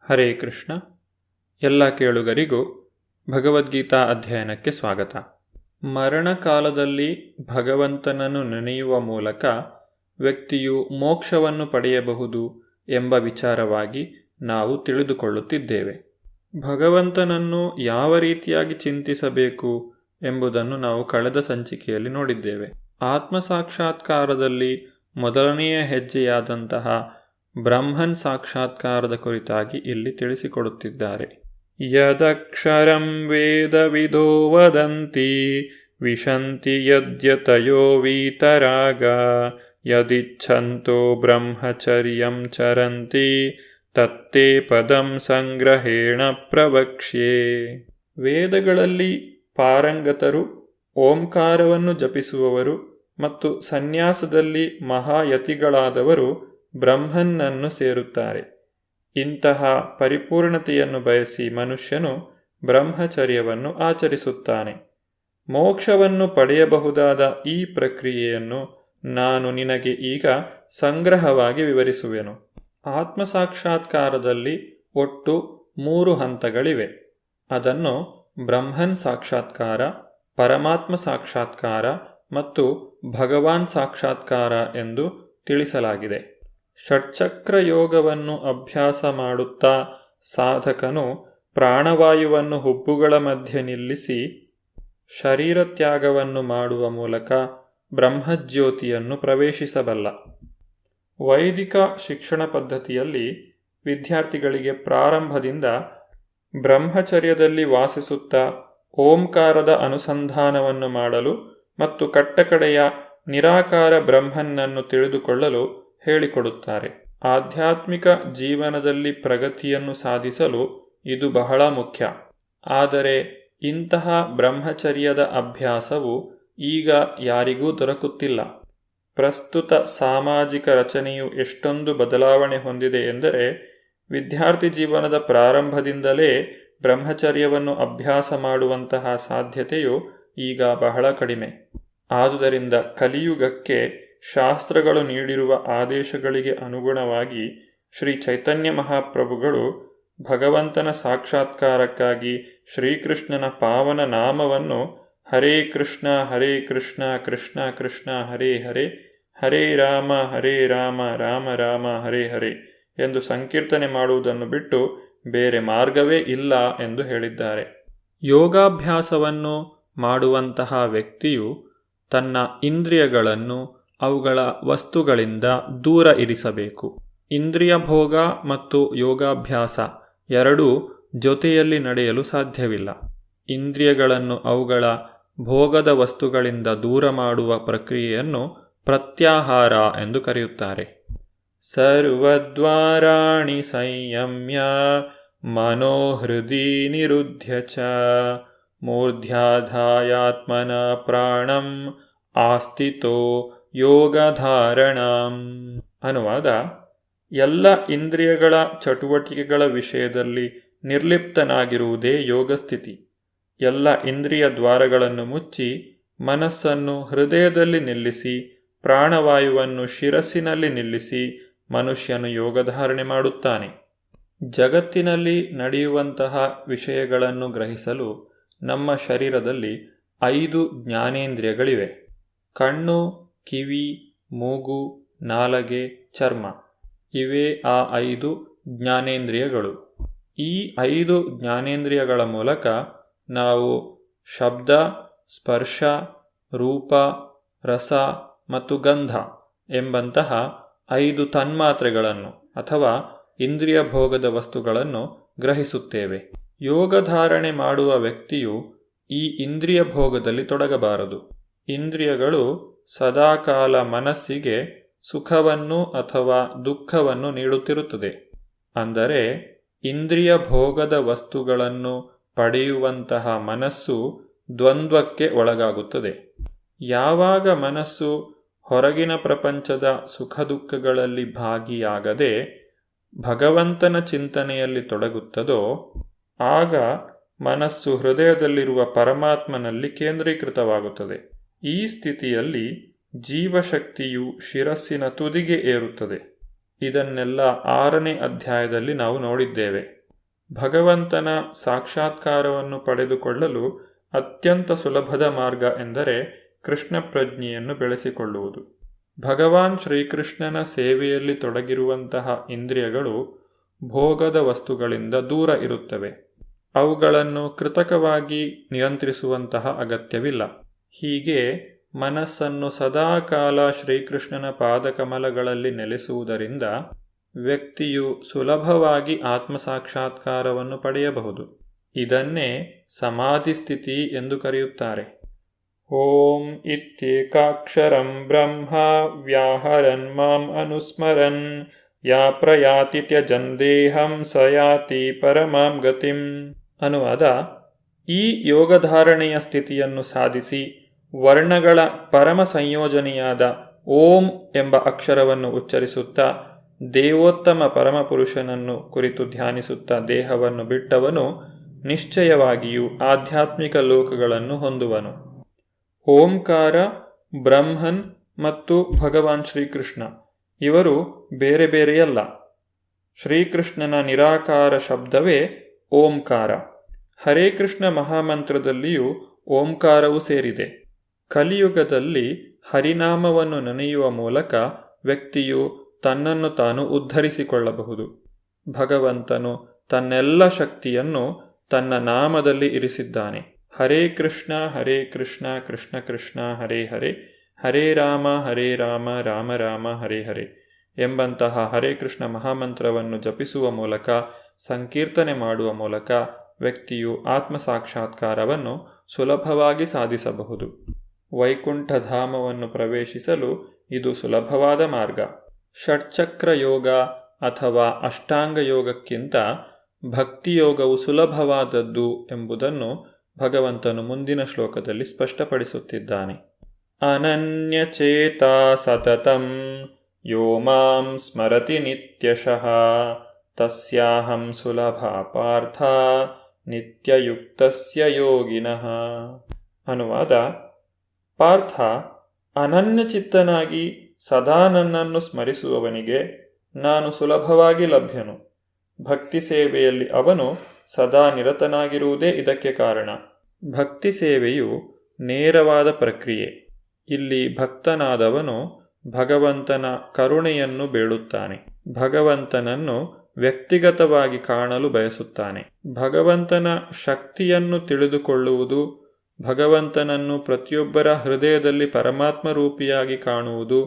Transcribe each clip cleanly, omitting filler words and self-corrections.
ಹರೇ ಕೃಷ್ಣ. ಎಲ್ಲ ಕೇಳುಗರಿಗೂ ಭಗವದ್ಗೀತಾ ಅಧ್ಯಯನಕ್ಕೆ ಸ್ವಾಗತ. ಮರಣಕಾಲದಲ್ಲಿ ಭಗವಂತನನ್ನು ನೆನೆಯುವ ಮೂಲಕ ವ್ಯಕ್ತಿಯು ಮೋಕ್ಷವನ್ನು ಪಡೆಯಬಹುದು ಎಂಬ ವಿಚಾರವಾಗಿ ನಾವು ತಿಳಿದುಕೊಳ್ಳುತ್ತಿದ್ದೇವೆ. ಭಗವಂತನನ್ನು ಯಾವ ರೀತಿಯಾಗಿ ಚಿಂತಿಸಬೇಕು ಎಂಬುದನ್ನು ನಾವು ಕಳೆದ ಸಂಚಿಕೆಯಲ್ಲಿ ನೋಡಿದ್ದೇವೆ. ಆತ್ಮಸಾಕ್ಷಾತ್ಕಾರದಲ್ಲಿ ಮೊದಲನೆಯ ಹೆಜ್ಜೆಯಾದಂತಹ ಬ್ರಹ್ಮನ್ ಸಾಕ್ಷಾತ್ಕಾರದ ಕುರಿತಾಗಿ ಇಲ್ಲಿ ತಿಳಿಸಿಕೊಡುತ್ತಿದ್ದಾರೆ. ಯದಕ್ಷರಂ ವೇದವಿದೋ ವದಂತಿ ವಿಶಂತಿ ಯದ್ಯತಯೋ ವೀತರಾಗ ಯದಿಚ್ಛಂತೋ ಬ್ರಹ್ಮಚರ್ಯಂ ಚರಂತಿ ತತ್ತೇ ಪದಂ ಸಂಗ್ರಹೇಣ ಪ್ರವಕ್ಷ್ಯೆ. ವೇದಗಳಲ್ಲಿ ಪಾರಂಗತರು, ಓಂಕಾರವನ್ನು ಜಪಿಸುವವರು ಮತ್ತು ಸನ್ಯಾಸದಲ್ಲಿ ಮಹಾಯತಿಗಳಾದವರು ಬ್ರಹ್ಮನ್ನನ್ನು ಸೇರುತ್ತಾರೆ. ಇಂತಹ ಪರಿಪೂರ್ಣತೆಯನ್ನು ಬಯಸಿ ಮನುಷ್ಯನು ಬ್ರಹ್ಮಚರ್ಯವನ್ನು ಆಚರಿಸುತ್ತಾನೆ. ಮೋಕ್ಷವನ್ನು ಪಡೆಯಬಹುದಾದ ಈ ಪ್ರಕ್ರಿಯೆಯನ್ನು ನಾನು ನಿನಗೆ ಈಗ ಸಂಗ್ರಹವಾಗಿ ವಿವರಿಸುವೆನು. ಆತ್ಮಸಾಕ್ಷಾತ್ಕಾರದಲ್ಲಿ ಒಟ್ಟು 3 ಹಂತಗಳಿವೆ. ಅದನ್ನು ಬ್ರಹ್ಮನ್ ಸಾಕ್ಷಾತ್ಕಾರ, ಪರಮಾತ್ಮ ಸಾಕ್ಷಾತ್ಕಾರ ಮತ್ತು ಭಗವಾನ್ ಸಾಕ್ಷಾತ್ಕಾರ ಎಂದು ತಿಳಿಸಲಾಗಿದೆ. ಷಟ್ಚಕ್ರ ಯೋಗವನ್ನು ಅಭ್ಯಾಸ ಮಾಡುತ್ತಾ ಸಾಧಕನು ಪ್ರಾಣವಾಯುವನ್ನು ಹುಬ್ಬುಗಳ ಮಧ್ಯೆ ನಿಲ್ಲಿಸಿ ಶರೀರ ತ್ಯಾಗವನ್ನು ಮಾಡುವ ಮೂಲಕ ಬ್ರಹ್ಮಜ್ಯೋತಿಯನ್ನು ಪ್ರವೇಶಿಸಬಲ್ಲ. ವೈದಿಕ ಶಿಕ್ಷಣ ಪದ್ಧತಿಯಲ್ಲಿ ವಿದ್ಯಾರ್ಥಿಗಳಿಗೆ ಪ್ರಾರಂಭದಿಂದ ಬ್ರಹ್ಮಚರ್ಯದಲ್ಲಿ ವಾಸಿಸುತ್ತಾ ಓಂಕಾರದ ಅನುಸಂಧಾನವನ್ನು ಮಾಡಲು ಮತ್ತು ಕಟ್ಟಕಡೆಯ ನಿರಾಕಾರ ಬ್ರಹ್ಮನ್ನನ್ನು ತಿಳಿದುಕೊಳ್ಳಲು ಹೇಳಿಕೊಡುತ್ತಾರೆ. ಆಧ್ಯಾತ್ಮಿಕ ಜೀವನದಲ್ಲಿ ಪ್ರಗತಿಯನ್ನು ಸಾಧಿಸಲು ಇದು ಬಹಳ ಮುಖ್ಯ. ಆದರೆ ಇಂತಹ ಬ್ರಹ್ಮಚರ್ಯದ ಅಭ್ಯಾಸವು ಈಗ ಯಾರಿಗೂ ದೊರಕುತ್ತಿಲ್ಲ. ಪ್ರಸ್ತುತ ಸಾಮಾಜಿಕ ರಚನೆಯು ಎಷ್ಟೊಂದು ಬದಲಾವಣೆ ಹೊಂದಿದೆ ಎಂದರೆ ವಿದ್ಯಾರ್ಥಿ ಜೀವನದ ಪ್ರಾರಂಭದಿಂದಲೇ ಬ್ರಹ್ಮಚರ್ಯವನ್ನು ಅಭ್ಯಾಸ ಮಾಡುವಂತಹ ಸಾಧ್ಯತೆಯು ಈಗ ಬಹಳ ಕಡಿಮೆ. ಆದುದರಿಂದ ಕಲಿಯುಗಕ್ಕೆ ಶಾಸ್ತ್ರಗಳು ನೀಡಿರುವ ಆದೇಶಗಳಿಗೆ ಅನುಗುಣವಾಗಿ ಶ್ರೀ ಚೈತನ್ಯ ಮಹಾಪ್ರಭುಗಳು ಭಗವಂತನ ಸಾಕ್ಷಾತ್ಕಾರಕ್ಕಾಗಿ ಶ್ರೀಕೃಷ್ಣನ ಪಾವನ ನಾಮವನ್ನು ಹರೇ ಕೃಷ್ಣ ಕೃಷ್ಣ ಕೃಷ್ಣ ಹರೇ ಹರೇ, ಹರೇ ರಾಮ ರಾಮ ರಾಮ ಹರೇ ಹರೇ ಎಂದು ಸಂಕೀರ್ತನೆ ಮಾಡುವುದನ್ನು ಬಿಟ್ಟು ಬೇರೆ ಮಾರ್ಗವೇ ಇಲ್ಲ ಎಂದು ಹೇಳಿದ್ದಾರೆ. ಯೋಗಾಭ್ಯಾಸವನ್ನು ಮಾಡುವಂತಹ ವ್ಯಕ್ತಿಯು ತನ್ನ ಇಂದ್ರಿಯಗಳನ್ನು ಅವುಗಳ ವಸ್ತುಗಳಿಂದ ದೂರ ಇರಿಸಬೇಕು. ಇಂದ್ರಿಯ ಭೋಗ ಮತ್ತು ಯೋಗಾಭ್ಯಾಸ ಎರಡೂ ಜೊತೆಯಲ್ಲಿ ನಡೆಯಲು ಸಾಧ್ಯವಿಲ್ಲ. ಇಂದ್ರಿಯಗಳನ್ನು ಅವುಗಳ ಭೋಗದ ವಸ್ತುಗಳಿಂದ ದೂರ ಮಾಡುವ ಪ್ರಕ್ರಿಯೆಯನ್ನು ಪ್ರತ್ಯಾಹಾರ ಎಂದು ಕರೆಯುತ್ತಾರೆ. ಸರ್ವದ್ವಾರಾಣಿ ಸಂಯಮ್ಯ ಮನೋಹೃದಿ ನಿರುದ್ಧ್ಯ ಚ ಮೂರ್ಧ್ಯಾಧಾಯಾತ್ಮನ ಪ್ರಾಣಂ ಆಸ್ಥಿತೋ ಯೋಗಧಾರಣಂ. ಅನುವಾದ: ಎಲ್ಲ ಇಂದ್ರಿಯಗಳ ಚಟುವಟಿಕೆಗಳ ವಿಷಯದಲ್ಲಿ ನಿರ್ಲಿಪ್ತನಾಗಿರುವುದೇ ಯೋಗಸ್ಥಿತಿ. ಎಲ್ಲ ಇಂದ್ರಿಯ ದ್ವಾರಗಳನ್ನು ಮುಚ್ಚಿ ಮನಸ್ಸನ್ನು ಹೃದಯದಲ್ಲಿ ನಿಲ್ಲಿಸಿ ಪ್ರಾಣವಾಯುವನ್ನು ಶಿರಸ್ಸಿನಲ್ಲಿ ನಿಲ್ಲಿಸಿ ಮನುಷ್ಯನು ಯೋಗಧಾರಣೆ ಮಾಡುತ್ತಾನೆ. ಜಗತ್ತಿನಲ್ಲಿ ನಡೆಯುವಂತಹ ವಿಷಯಗಳನ್ನು ಗ್ರಹಿಸಲು ನಮ್ಮ ಶರೀರದಲ್ಲಿ 5 ಜ್ಞಾನೇಂದ್ರಿಯಗಳಿವೆ. ಕಣ್ಣು, ಕಿವಿ, ಮೂಗು, ನಾಲಗೆ, ಚರ್ಮ ಇವೇ ಆ 5 ಜ್ಞಾನೇಂದ್ರಿಯಗಳು. ಈ 5 ಜ್ಞಾನೇಂದ್ರಿಯಗಳ ಮೂಲಕ ನಾವು ಶಬ್ದ, ಸ್ಪರ್ಶ, ರೂಪ, ರಸ ಮತ್ತು ಗಂಧ ಎಂಬಂತಹ 5 ತನ್ಮಾತ್ರೆಗಳನ್ನು ಅಥವಾ ಇಂದ್ರಿಯ ಭೋಗದ ವಸ್ತುಗಳನ್ನು ಗ್ರಹಿಸುತ್ತೇವೆ. ಯೋಗಧಾರಣೆ ಮಾಡುವ ವ್ಯಕ್ತಿಯು ಈ ಇಂದ್ರಿಯ ಭೋಗದಲ್ಲಿ ತೊಡಗಬಾರದು. ಇಂದ್ರಿಯಗಳು ಸದಾಕಾಲ ಮನಸ್ಸಿಗೆ ಸುಖವನ್ನು ಅಥವಾ ದುಃಖವನ್ನು ನೀಡುತ್ತಿರುತ್ತದೆ. ಅಂದರೆ ಇಂದ್ರಿಯ ಭೋಗದ ವಸ್ತುಗಳನ್ನು ಪಡೆಯುವಂತಹ ಮನಸ್ಸು ದ್ವಂದ್ವಕ್ಕೆ ಒಳಗಾಗುತ್ತದೆ. ಯಾವಾಗ ಮನಸ್ಸು ಹೊರಗಿನ ಪ್ರಪಂಚದ ಸುಖ ದುಃಖಗಳಲ್ಲಿ ಭಾಗಿಯಾಗದೆ ಭಗವಂತನ ಚಿಂತನೆಯಲ್ಲಿ ತೊಡಗುತ್ತದೋ ಆಗ ಮನಸ್ಸು ಹೃದಯದಲ್ಲಿರುವ ಪರಮಾತ್ಮನಲ್ಲಿ ಕೇಂದ್ರೀಕೃತವಾಗುತ್ತದೆ. ಈ ಸ್ಥಿತಿಯಲ್ಲಿ ಜೀವಶಕ್ತಿಯು ಶಿರಸ್ಸಿನ ತುದಿಗೆ ಏರುತ್ತದೆ. ಇದನ್ನೆಲ್ಲ 6ನೇ ಅಧ್ಯಾಯದಲ್ಲಿ ನಾವು ನೋಡಿದ್ದೇವೆ. ಭಗವಂತನ ಸಾಕ್ಷಾತ್ಕಾರವನ್ನು ಪಡೆದುಕೊಳ್ಳಲು ಅತ್ಯಂತ ಸುಲಭದ ಮಾರ್ಗ ಎಂದರೆ ಕೃಷ್ಣ ಪ್ರಜ್ಞೆಯನ್ನು ಬೆಳೆಸಿಕೊಳ್ಳುವುದು. ಭಗವಾನ್ ಶ್ರೀಕೃಷ್ಣನ ಸೇವೆಯಲ್ಲಿ ತೊಡಗಿರುವಂತಹ ಇಂದ್ರಿಯಗಳು ಭೋಗದ ವಸ್ತುಗಳಿಂದ ದೂರ ಇರುತ್ತವೆ. ಅವುಗಳನ್ನು ಕೃತಕವಾಗಿ ನಿಯಂತ್ರಿಸುವಂತಹ ಅಗತ್ಯವಿಲ್ಲ. ಹೀಗೆ ಮನಸ್ಸನ್ನು ಸದಾಕಾಲ ಶ್ರೀಕೃಷ್ಣನ ಪಾದಕಮಲಗಳಲ್ಲಿ ನೆಲೆಸುವುದರಿಂದ ವ್ಯಕ್ತಿಯು ಸುಲಭವಾಗಿ ಆತ್ಮಸಾಕ್ಷಾತ್ಕಾರವನ್ನು ಪಡೆಯಬಹುದು. ಇದನ್ನೇ ಸಮಾಧಿ ಸ್ಥಿತಿ ಎಂದು ಕರೆಯುತ್ತಾರೆ. ಓಂ ಇತ್ಯೇಕಾಕ್ಷರಂ ಬ್ರಹ್ಮ ವ್ಯಾಹರನ್ ಮಾಂ ಅನುಸ್ಮರನ್ ಯಾ ಪ್ರಯಾತಿ ತ್ಯಜನ್ ದೇಹಂ ಸ ಯಾತಿ ಪರಮಾಂ ಗತಿಂ. ಅನುವಾದ: ಈ ಯೋಗಧಾರಣೆಯ ಸ್ಥಿತಿಯನ್ನು ಸಾಧಿಸಿ ವರ್ಣಗಳ ಪರಮ ಸಂಯೋಜನೆಯಾದ ಓಂ ಎಂಬ ಅಕ್ಷರವನ್ನು ಉಚ್ಚರಿಸುತ್ತಾ ದೇವೋತ್ತಮ ಪರಮಪುರುಷನನ್ನು ಕುರಿತು ಧ್ಯಾನಿಸುತ್ತಾ ದೇಹವನ್ನು ಬಿಟ್ಟವನು ನಿಶ್ಚಯವಾಗಿಯೂ ಆಧ್ಯಾತ್ಮಿಕ ಲೋಕಗಳನ್ನು ಹೊಂದುವನು. ಓಂಕಾರ, ಬ್ರಹ್ಮನ್ ಮತ್ತು ಭಗವಾನ್ ಶ್ರೀಕೃಷ್ಣ ಇವರು ಬೇರೆ ಬೇರೆಯಲ್ಲ. ಶ್ರೀಕೃಷ್ಣನ ನಿರಾಕಾರ ಶಬ್ದವೇ ಓಂಕಾರ. ಹರೇ ಕೃಷ್ಣ ಮಹಾಮಂತ್ರದಲ್ಲಿಯೂ ಓಂಕಾರವು ಸೇರಿದೆ. ಕಲಿಯುಗದಲ್ಲಿ ಹರಿನಾಮವನ್ನು ನೆನೆಯುವ ಮೂಲಕ ವ್ಯಕ್ತಿಯು ತನ್ನನ್ನು ತಾನು ಉದ್ಧರಿಸಿಕೊಳ್ಳಬಹುದು. ಭಗವಂತನು ತನ್ನೆಲ್ಲ ಶಕ್ತಿಯನ್ನು ತನ್ನ ನಾಮದಲ್ಲಿ ಇರಿಸಿದ್ದಾನೆ. ಹರೇ ಕೃಷ್ಣ ಕೃಷ್ಣ ಕೃಷ್ಣ ಹರೇ ಹರೇ, ಹರೇ ರಾಮ ರಾಮ ರಾಮ ಹರೇ ಹರೇ ಎಂಬಂತಹ ಹರೇ ಕೃಷ್ಣ ಮಹಾಮಂತ್ರವನ್ನು ಜಪಿಸುವ ಮೂಲಕ, ಸಂಕೀರ್ತನೆ ಮಾಡುವ ಮೂಲಕ ವ್ಯಕ್ತಿಯು ಆತ್ಮಸಾಕ್ಷಾತ್ಕಾರವನ್ನು ಸುಲಭವಾಗಿ ಸಾಧಿಸಬಹುದು. ವೈಕುಂಠಧಾಮವನ್ನು ಪ್ರವೇಶಿಸಲು ಇದು ಸುಲಭವಾದ ಮಾರ್ಗ. ಷಟ್ಚಕ್ರ ಯೋಗ ಅಥವಾ ಅಷ್ಟಾಂಗ ಯೋಗಕ್ಕಿಂತ ಭಕ್ತಿಯೋಗವು ಸುಲಭವಾದದ್ದು ಎಂಬುದನ್ನು ಭಗವಂತನು ಮುಂದಿನ ಶ್ಲೋಕದಲ್ಲಿ ಸ್ಪಷ್ಟಪಡಿಸುತ್ತಿದ್ದಾನೆ. ಅನನ್ಯಚೇತಾ ಸತತಂ ಯೋ ಮಾಂ ಸ್ಮರತಿ ನಿತ್ಯಶಃ ತಸ್ಯಾಹಂ ಸುಲಭ ಪಾರ್ಥ ನಿತ್ಯಯುಕ್ತಸ್ಯ ಯೋಗಿನಃ. ಅನುವಾದ: ಪಾರ್ಥ, ಅನನ್ಯಚಿತ್ತನಾಗಿ ಸದಾ ನನ್ನನ್ನು ಸ್ಮರಿಸುವವನಿಗೆ ನಾನು ಸುಲಭವಾಗಿ ಲಭ್ಯನು. ಭಕ್ತಿ ಸೇವೆಯಲ್ಲಿ ಅವನು ಸದಾ ನಿರತನಾಗಿರುವುದೇ ಇದಕ್ಕೆ ಕಾರಣ. ಭಕ್ತಿ ಸೇವೆಯು ನೇರವಾದ ಪ್ರಕ್ರಿಯೆ. ಇಲ್ಲಿ ಭಕ್ತನಾದವನು ಭಗವಂತನ ಕರುಣೆಯನ್ನು ಬೇಡುತ್ತಾನೆ. ಭಗವಂತನನ್ನು ವ್ಯಕ್ತಿಗತವಾಗಿ ಕಾಣಲು ಬಯಸುತ್ತಾನೆ. ಭಗವಂತನ ಶಕ್ತಿಯನ್ನು ತಿಳಿದುಕೊಳ್ಳುವುದು, ಭಗವಂತನನ್ನು ಪ್ರತಿಯೊಬ್ಬರ ಹೃದಯದಲ್ಲಿ ಪರಮಾತ್ಮ ರೂಪಿಯಾಗಿ ಕಾಣುವುದು,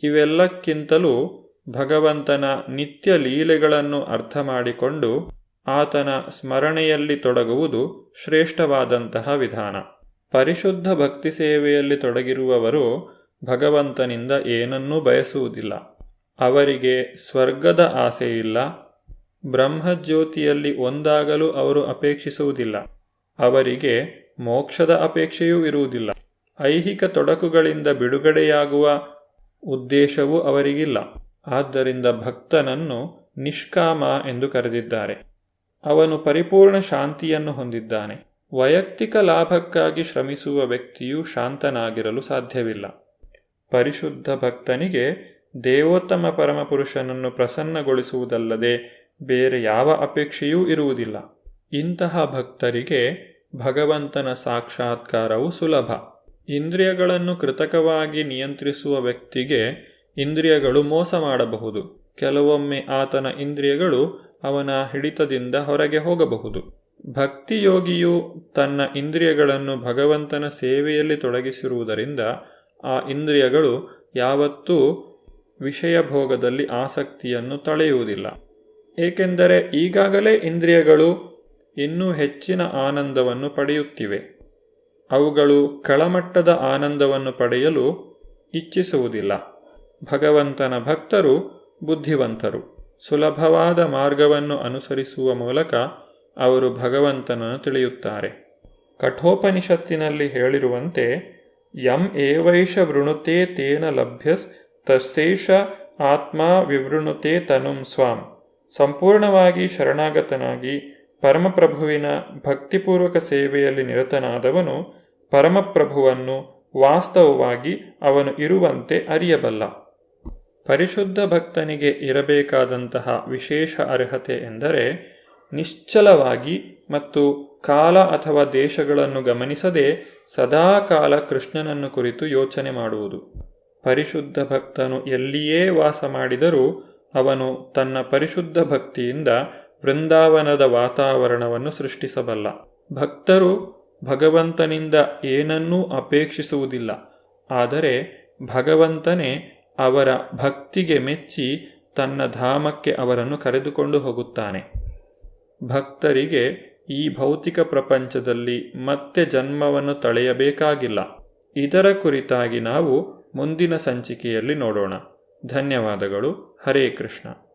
ಇವೆಲ್ಲಕ್ಕಿಂತಲೂ ಭಗವಂತನ ನಿತ್ಯ ಲೀಲೆಗಳನ್ನು ಅರ್ಥ ಮಾಡಿಕೊಂಡು ಆತನ ಸ್ಮರಣೆಯಲ್ಲಿ ತೊಡಗುವುದು ಶ್ರೇಷ್ಠವಾದಂತಹ ವಿಧಾನ. ಪರಿಶುದ್ಧ ಭಕ್ತಿ ಸೇವೆಯಲ್ಲಿ ತೊಡಗಿರುವವರು ಭಗವಂತನಿಂದ ಏನನ್ನೂ ಬಯಸುವುದಿಲ್ಲ. ಅವರಿಗೆ ಸ್ವರ್ಗದ ಆಸೆಯಿಲ್ಲ. ಬ್ರಹ್ಮಜ್ಯೋತಿಯಲ್ಲಿ ಒಂದಾಗಲು ಅವರು ಅಪೇಕ್ಷಿಸುವುದಿಲ್ಲ. ಅವರಿಗೆ ಮೋಕ್ಷದ ಅಪೇಕ್ಷೆಯೂ ಇರುವುದಿಲ್ಲ. ಐಹಿಕ ತೊಡಕುಗಳಿಂದ ಬಿಡುಗಡೆಯಾಗುವ ಉದ್ದೇಶವೂ ಅವರಿಗಿಲ್ಲ. ಆದ್ದರಿಂದ ಭಕ್ತನನ್ನು ನಿಷ್ಕಾಮ ಎಂದು ಕರೆದಿದ್ದಾರೆ. ಅವನು ಪರಿಪೂರ್ಣ ಶಾಂತಿಯನ್ನು ಹೊಂದಿದ್ದಾನೆ. ವೈಯಕ್ತಿಕ ಲಾಭಕ್ಕಾಗಿ ಶ್ರಮಿಸುವ ವ್ಯಕ್ತಿಯು ಶಾಂತನಾಗಿರಲು ಸಾಧ್ಯವಿಲ್ಲ. ಪರಿಶುದ್ಧ ಭಕ್ತನಿಗೆ ದೇವೋತ್ತಮ ಪರಮಪುರುಷನನ್ನು ಪ್ರಸನ್ನಗೊಳಿಸುವುದಲ್ಲದೆ ಬೇರೆ ಯಾವ ಅಪೇಕ್ಷೆಯೂ ಇರುವುದಿಲ್ಲ. ಇಂತಹ ಭಕ್ತರಿಗೆ ಭಗವಂತನ ಸಾಕ್ಷಾತ್ಕಾರವು ಸುಲಭ. ಇಂದ್ರಿಯಗಳನ್ನು ಕೃತಕವಾಗಿ ನಿಯಂತ್ರಿಸುವ ವ್ಯಕ್ತಿಗೆ ಇಂದ್ರಿಯಗಳು ಮೋಸ ಮಾಡಬಹುದು. ಕೆಲವೊಮ್ಮೆ ಆತನ ಇಂದ್ರಿಯಗಳು ಅವನ ಹಿಡಿತದಿಂದ ಹೊರಗೆ ಹೋಗಬಹುದು. ಭಕ್ತಿಯೋಗಿಯು ತನ್ನ ಇಂದ್ರಿಯಗಳನ್ನು ಭಗವಂತನ ಸೇವೆಯಲ್ಲಿ ತೊಡಗಿಸಿರುವುದರಿಂದ ಆ ಇಂದ್ರಿಯಗಳು ಯಾವತ್ತೂ ವಿಷಯ ಭೋಗದಲ್ಲಿ ಆಸಕ್ತಿಯನ್ನು ತಳೆಯುವುದಿಲ್ಲ. ಏಕೆಂದರೆ ಈಗಾಗಲೇ ಇಂದ್ರಿಯಗಳು ಇನ್ನೂ ಹೆಚ್ಚಿನ ಆನಂದವನ್ನು ಪಡೆಯುತ್ತಿವೆ. ಅವುಗಳು ಕೆಳಮಟ್ಟದ ಆನಂದವನ್ನು ಪಡೆಯಲು ಇಚ್ಛಿಸುವುದಿಲ್ಲ. ಭಗವಂತನ ಭಕ್ತರು ಬುದ್ಧಿವಂತರು. ಸುಲಭವಾದ ಮಾರ್ಗವನ್ನು ಅನುಸರಿಸುವ ಮೂಲಕ ಅವರು ಭಗವಂತನನ್ನು ತಿಳಿಯುತ್ತಾರೆ. ಕಠೋಪನಿಷತ್ತಿನಲ್ಲಿ ಹೇಳಿರುವಂತೆ ಯಂ ಏವೈಷ ವೃಣುತೆ ತೇನ ಲಭ್ಯಸ್ ತಸ್ಸೇಷ ಆತ್ಮ ವಿವೃಣುತೆ ತನುಂ ಸ್ವಾಂ. ಸಂಪೂರ್ಣವಾಗಿ ಶರಣಾಗತನಾಗಿ ಪರಮಪ್ರಭುವಿನ ಭಕ್ತಿಪೂರ್ವಕ ಸೇವೆಯಲ್ಲಿ ನಿರತನಾದವನು ಪರಮಪ್ರಭುವನ್ನು ವಾಸ್ತವವಾಗಿ ಅವನು ಇರುವಂತೆ ಅರಿಯಬಲ್ಲ. ಪರಿಶುದ್ಧ ಭಕ್ತನಿಗೆ ಇರಬೇಕಾದಂತಹ ವಿಶೇಷ ಅರ್ಹತೆ ಎಂದರೆ ನಿಶ್ಚಲವಾಗಿ ಮತ್ತು ಕಾಲ ಅಥವಾ ದೇಶಗಳನ್ನು ಗಮನಿಸದೆ ಸದಾಕಾಲ ಕೃಷ್ಣನನ್ನು ಕುರಿತು ಯೋಚನೆ ಮಾಡುವುದು. ಪರಿಶುದ್ಧ ಭಕ್ತನು ಎಲ್ಲಿಯೇ ವಾಸ ಮಾಡಿದರೂ ಅವನು ತನ್ನ ಪರಿಶುದ್ಧ ಭಕ್ತಿಯಿಂದ ವೃಂದಾವನದ ವಾತಾವರಣವನ್ನು ಸೃಷ್ಟಿಸಬಲ್ಲ. ಭಕ್ತರು ಭಗವಂತನಿಂದ ಏನನ್ನೂ ಅಪೇಕ್ಷಿಸುವುದಿಲ್ಲ, ಆದರೆ ಭಗವಂತನೇ ಅವರ ಭಕ್ತಿಗೆ ಮೆಚ್ಚಿ ತನ್ನ ಧಾಮಕ್ಕೆ ಅವರನ್ನು ಕರೆದುಕೊಂಡು ಹೋಗುತ್ತಾನೆ. ಭಕ್ತರಿಗೆ ಈ ಭೌತಿಕ ಪ್ರಪಂಚದಲ್ಲಿ ಮತ್ತೆ ಜನ್ಮವನ್ನು ತಳೆಯಬೇಕಾಗಿಲ್ಲ. ಇದರ ಕುರಿತಾಗಿ ನಾವು ಮುಂದಿನ ಸಂಚಿಕೆಯಲ್ಲಿ ನೋಡೋಣ. ಧನ್ಯವಾದಗಳು. ಹರೇ ಕೃಷ್ಣ.